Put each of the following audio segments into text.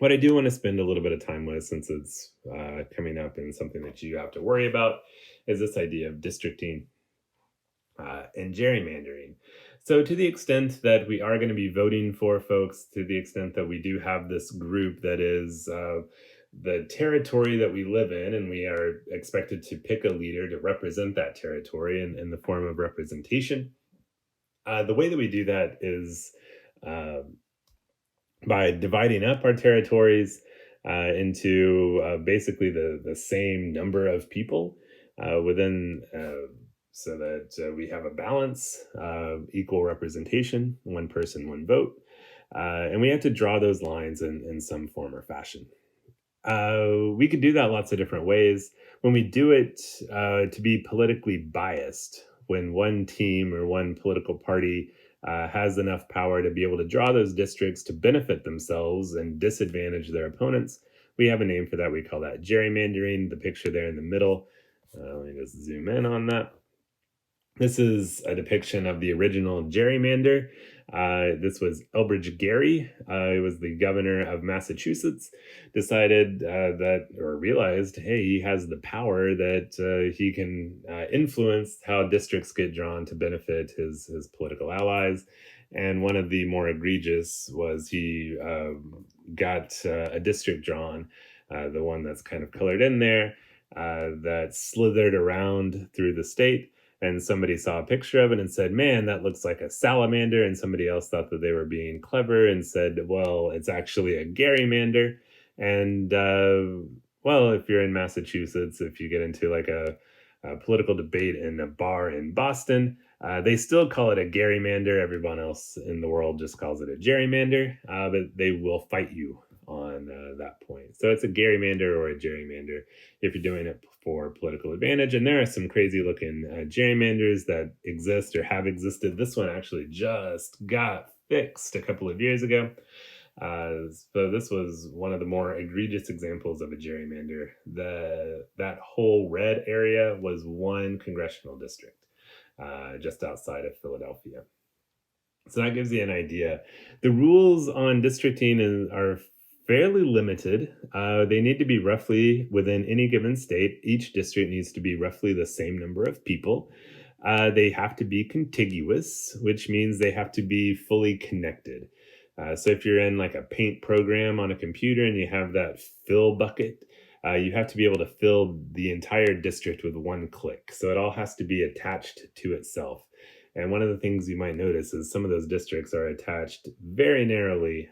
What I do want to spend a little bit of time with, since it's coming up and something that you have to worry about, is this idea of districting and gerrymandering. So, to the extent that we are going to be voting for folks, to the extent that we do have this group that is the territory that we live in, and we are expected to pick a leader to represent that territory in the form of representation, the way that we do that is uh, by dividing up our territories into basically the same number of people within, so that we have a balance, equal representation, one person, one vote. And we have to draw those lines in some form or fashion. We could do that lots of different ways. When we do it to be politically biased, when one team or one political party has enough power to be able to draw those districts to benefit themselves and disadvantage their opponents, we have a name for that. We call that gerrymandering. The picture there in the middle. Let me just zoom in on that. This is a depiction of the original gerrymander. This was Elbridge Gerry. He was the governor of Massachusetts. Decided or realized, hey, he has the power that he can influence how districts get drawn to benefit his political allies. And one of the more egregious was he got a district drawn, the one that's kind of colored in there, that slithered around through the state, and somebody saw a picture of it and said, "Man, that looks like a salamander." And somebody else thought that they were being clever and said, "Well, it's actually a gerrymander." And well, if you're in Massachusetts, if you get into like a political debate in a bar in Boston, they still call it a gerrymander. Everyone else in the world just calls it a gerrymander, but they will fight you on that point. So it's a gerrymander or a gerrymander if you're doing it for political advantage. And there are some crazy looking gerrymanders that exist or have existed. This one actually just got fixed a couple of years ago. So this was one of the more egregious examples of a gerrymander. That whole red area was one congressional district just outside of Philadelphia. So that gives you an idea. The rules on are fairly limited. They need to be roughly within any given state. Each district needs to be roughly the same number of people. They have to be contiguous, which means they have to be fully connected. So if you're in like a paint program on a computer and you have that fill bucket, you have to be able to fill the entire district with one click. So it all has to be attached to itself. And one of the things you might notice is some of those districts are attached very narrowly.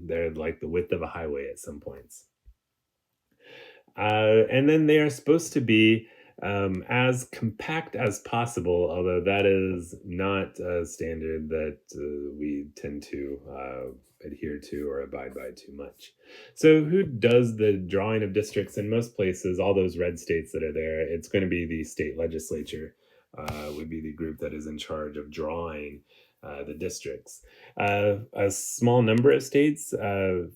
They're like the width of a highway at some points. And then they are supposed to be as compact as possible, although that is not a standard that we tend to adhere to or abide by too much. So, who does the drawing of districts in most places? All those red states that are there, it's going to be the state legislature. Would be the group that is in charge of drawing the districts. A small number of states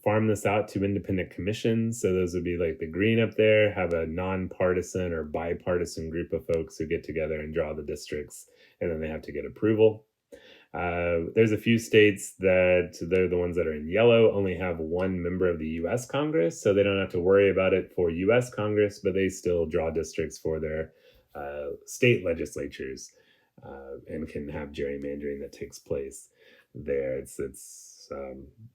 farm this out to independent commissions. So those would be like the green up there, have a nonpartisan or bipartisan group of folks who get together and draw the districts, and then they have to get approval. There's a few states that they're the ones that are in yellow, only have one member of the US Congress, so they don't have to worry about it for US Congress, but they still draw districts for their state legislatures and can have gerrymandering that takes place there. It's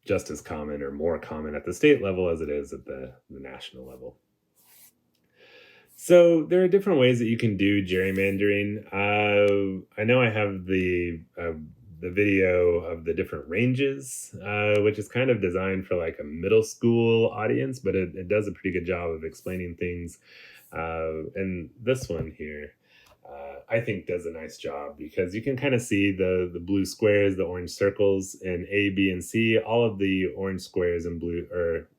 just as common or more common at the state level as it is at the national level. So there are different ways that you can do gerrymandering. I know I have the video of the different ranges, which is kind of designed for like a middle school audience, but it does a pretty good job of explaining things. And this one here, I think does a nice job because you can kind of see the blue squares, the orange circles in A, B, and C. All of the orange squares and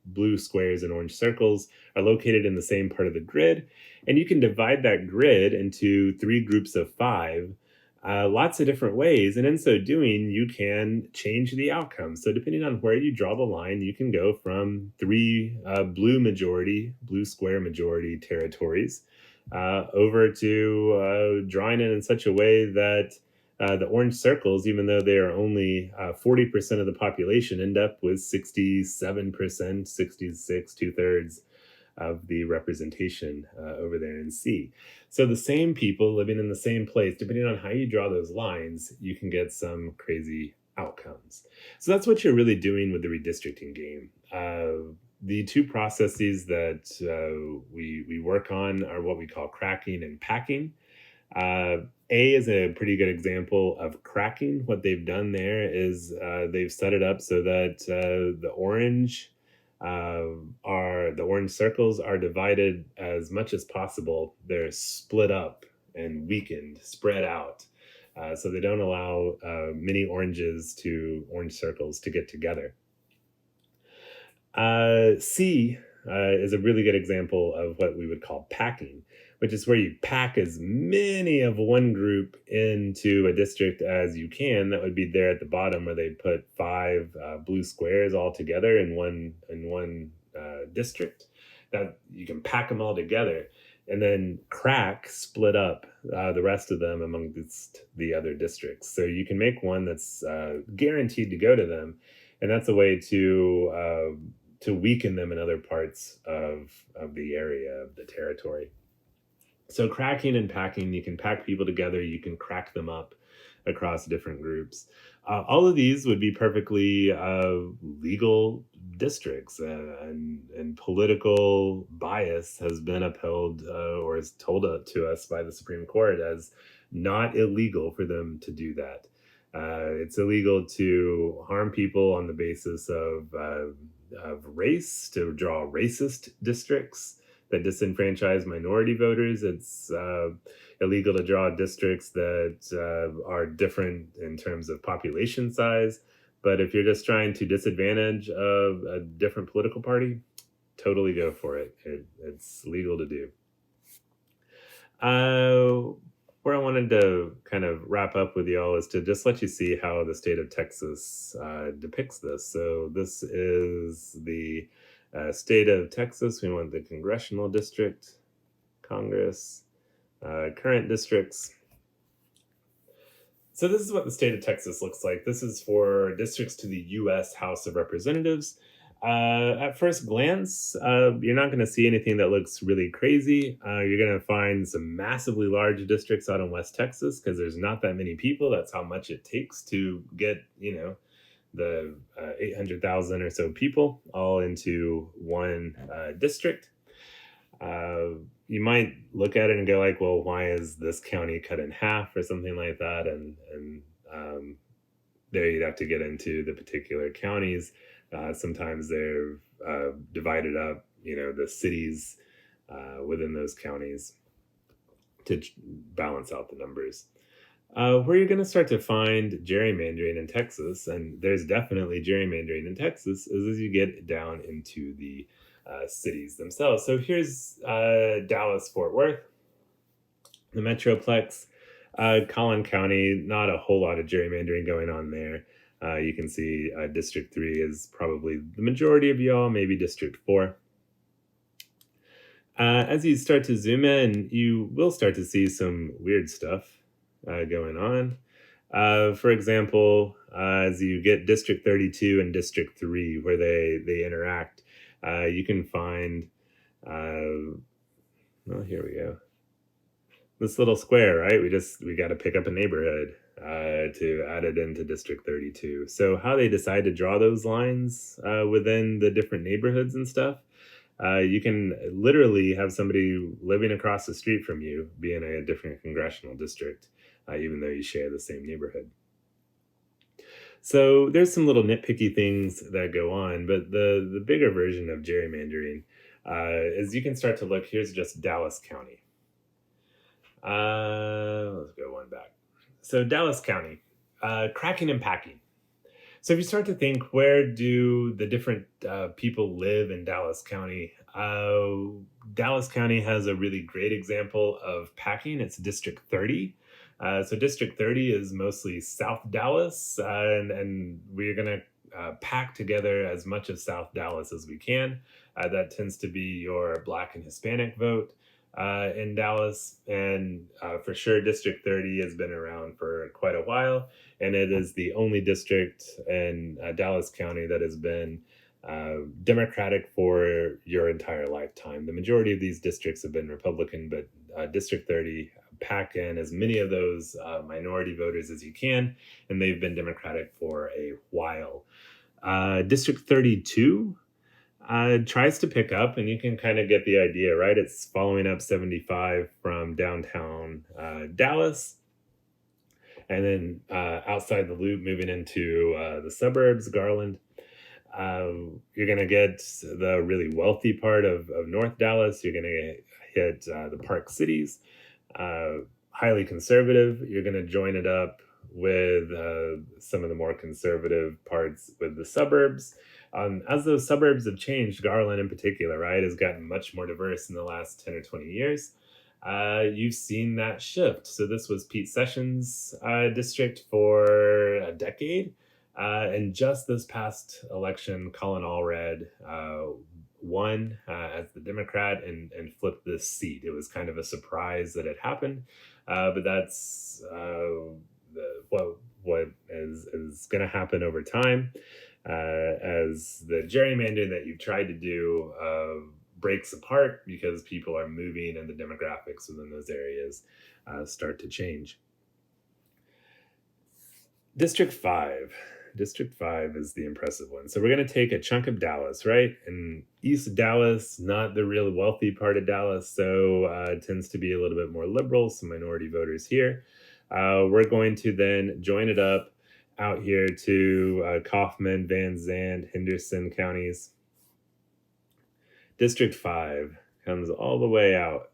blue squares and orange circles are located in the same part of the grid. And you can divide that grid into three groups of five, lots of different ways. And in so doing, you can change the outcome. So depending on where you draw the line, you can go from three blue square majority territories over to drawing it in such a way that The orange circles, even though they are only 40% of the population, end up with 67%, 66, two-thirds of the representation over there in C. So the same people living in the same place, depending on how you draw those lines, you can get some crazy outcomes. So that's what you're really doing with the redistricting game. The two processes that we work on are what we call cracking and packing. A is a pretty good example of cracking. What they've done there is they've set it up so that the orange circles are divided as much as possible. They're split up and weakened, spread out. So they don't allow many orange circles to get together. C is a really good example of what we would call packing, which is where you pack as many of one group into a district as you can. That would be there at the bottom where they put 5 blue squares all together in one district. That you can pack them all together and then split up the rest of them amongst the other districts. So you can make one that's guaranteed to go to them, and that's a way to weaken them in other parts of the area of the territory. So cracking and packing, you can pack people together, you can crack them up across different groups. All of these would be perfectly legal districts, and political bias has been upheld or is told to us by the Supreme Court as not illegal for them to do that. It's illegal to harm people on the basis of race, to draw racist districts that disenfranchise minority voters. It's illegal to draw districts that are different in terms of population size. But if you're just trying to disadvantage a different political party, totally go for it. It's legal to do. Where I wanted to kind of wrap up with y'all is to just let you see how the state of Texas depicts this. So this is the state of Texas. We want the congressional district, Congress, current districts. So this is what the state of Texas looks like. This is for districts to the U.S. House of Representatives. At first glance, you're not going to see anything that looks really crazy. You're going to find some massively large districts out in West Texas because there's not that many people. That's how much it takes to get, the 800,000 or so people all into one district. You might look at it and go like, well, why is this county cut in half or something like that? And there you'd have to get into the particular counties. Sometimes they're divided up, the cities within those counties to balance out the numbers. Where you're going to start to find gerrymandering in Texas, and there's definitely gerrymandering in Texas, is as you get down into the cities themselves. So here's Dallas-Fort Worth, the Metroplex. Collin County, not a whole lot of gerrymandering going on there. You can see District 3 is probably the majority of y'all, maybe District 4. As you start to zoom in, you will start to see some weird stuff going on. For example, as you get District 32 and District 3, where they interact, you can find, here we go. This little square, right? We got to pick up a neighborhood to add it into District 32. So how they decide to draw those lines within the different neighborhoods and stuff, you can literally have somebody living across the street from you be in a different congressional district, even though you share the same neighborhood. So there's some little nitpicky things that go on, but the bigger version of gerrymandering is you can start to look. Here's just Dallas County. Let's go one back. So Dallas County, cracking and packing. So if you start to think, where do the different people live in Dallas County? Dallas County has a really great example of packing. It's District 30. So District 30 is mostly South Dallas, and we're going to pack together as much of South Dallas as we can. That tends to be your Black and Hispanic vote. in Dallas, and for sure, District 30 has been around for quite a while, and it is the only district in Dallas County that has been Democratic for your entire lifetime. The majority of these districts have been Republican, but District 30 pack in as many of those minority voters as you can, and they've been Democratic for a while. District 32 tries to pick up, and you can kind of get the idea, right? It's following up 75 from downtown Dallas, and then outside the loop, moving into the suburbs, Garland. You're going to get the really wealthy part of North Dallas. You're going to hit the Park Cities, highly conservative. You're going to join it up with some of the more conservative parts with the suburbs. As those suburbs have changed, Garland in particular, right, has gotten much more diverse in the last 10 or 20 years. You've seen that shift. So this was Pete Sessions' district for a decade. And just this past election, Colin Allred won as the Democrat and flipped this seat. It was kind of a surprise that it happened, but that's what is going to happen over time as the gerrymandering that you've tried to do breaks apart because people are moving and the demographics within those areas start to change. District 5. District 5 is the impressive one. So we're going to take a chunk of Dallas, right? And East Dallas, not the real wealthy part of Dallas, so it tends to be a little bit more liberal, some minority voters here. We're going to then join it up out here to Kaufman, Van Zandt, Henderson counties. District 5 comes all the way out.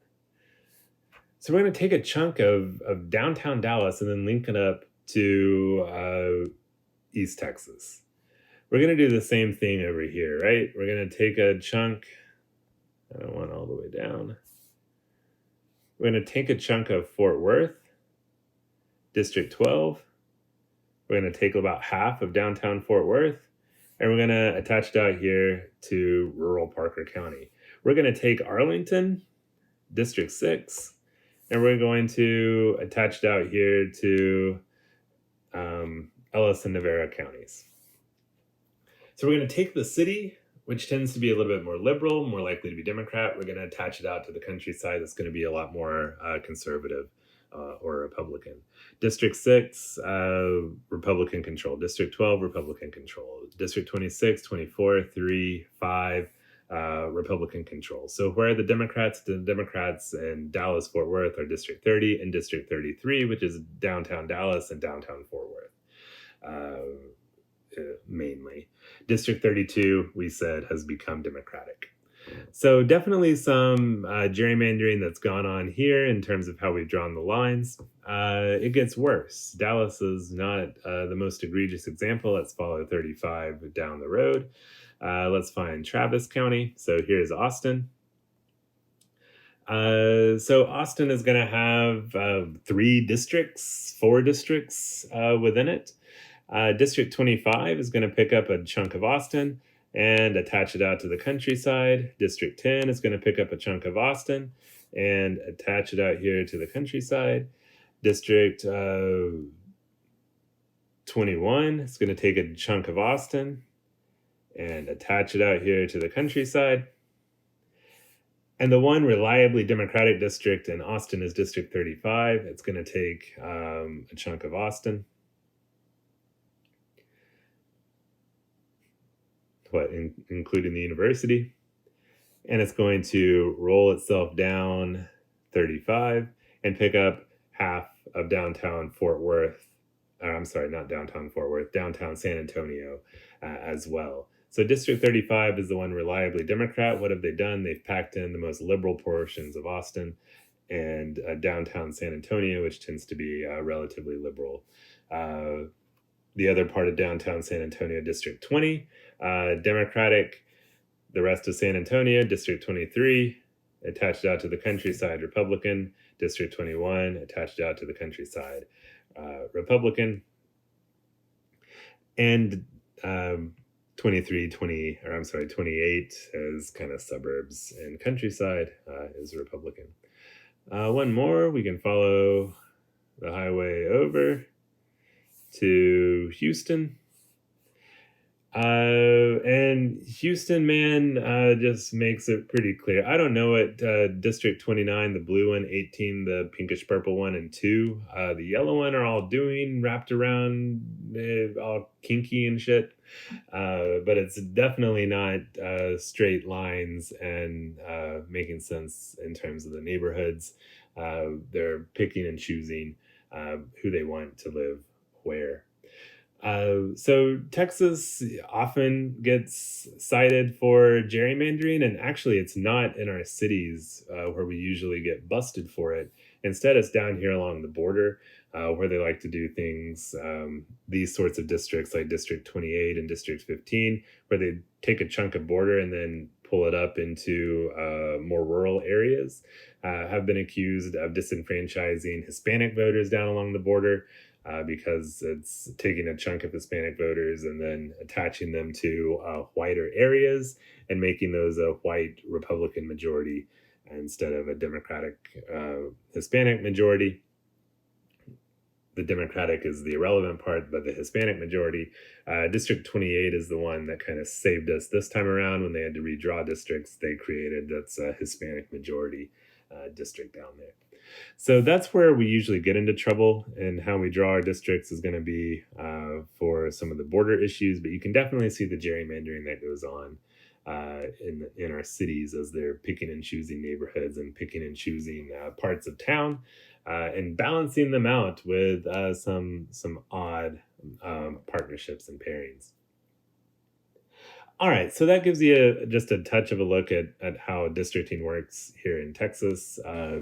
So we're going to take a chunk of downtown Dallas and then link it up to East Texas. We're going to do the same thing over here, right? We're going to take a chunk. I don't want all the way down. We're going to take a chunk of Fort Worth, District 12. We're going to take about half of downtown Fort Worth, and we're going to attach it out here to rural Parker County. We're going to take Arlington, District 6, and we're going to attach it out here to Ellis and Navarro counties. So we're going to take the city, which tends to be a little bit more liberal, more likely to be Democrat. We're going to attach it out to the countryside that's going to be a lot more conservative or Republican. District 6, Republican control. District 12, Republican control. District 26, 24, 3, 5, Republican control. So where the Democrats in Dallas, Fort Worth are District 30 and District 33, which is downtown Dallas and downtown Fort Worth. Mainly. District 32, we said, has become Democratic. So definitely some gerrymandering that's gone on here in terms of how we've drawn the lines. It gets worse. Dallas is not the most egregious example. Let's follow 35 down the road. Let's find Travis County. So here's Austin. So Austin is going to have 4 districts within it. District 25 is going to pick up a chunk of Austin and attach it out to the countryside. District 10 is going to pick up a chunk of Austin and attach it out here to the countryside. District 21 is going to take a chunk of Austin and attach it out here to the countryside. And the one reliably Democratic district in Austin is District 35. It's going to take a chunk of Austin. Including the university, and it's going to roll itself down 35 and pick up half of downtown Fort Worth. I'm sorry, not downtown Fort Worth, downtown San Antonio as well. So District 35 is the one reliably Democrat. What have they done? They've packed in the most liberal portions of Austin and downtown San Antonio, which tends to be relatively liberal. The other part of downtown San Antonio, District 20, Democratic. The rest of San Antonio, District 23, attached out to the countryside, Republican. District 21, attached out to the countryside, Republican. And 28 as kind of suburbs and countryside is Republican. One more, we can follow the highway over to Houston. And Houston, man, just makes it pretty clear. I don't know what District 29, the blue one, 18, the pinkish purple one, and 2, the yellow one are all doing, wrapped around, all kinky and shit. But it's definitely not straight lines and making sense in terms of the neighborhoods. They're picking and choosing who they want to live where. So Texas often gets cited for gerrymandering, and actually, it's not in our cities where we usually get busted for it. Instead, it's down here along the border where they like to do things. These sorts of districts, like District 28 and District 15, where they take a chunk of border and then pull it up into more rural areas, have been accused of disenfranchising Hispanic voters down along the border because it's taking a chunk of Hispanic voters and then attaching them to whiter areas and making those a white Republican majority instead of a Democratic Hispanic majority. The Democratic is the irrelevant part, but the Hispanic majority, District 28 is the one that kind of saved us this time around when they had to redraw districts. They created that's a Hispanic majority district down there. So that's where we usually get into trouble, and how we draw our districts is going to be for some of the border issues. But you can definitely see the gerrymandering that goes on in our cities as they're picking and choosing neighborhoods and picking and choosing parts of town and balancing them out with some odd partnerships and pairings. All right, so that gives you just a touch of a look at how districting works here in Texas.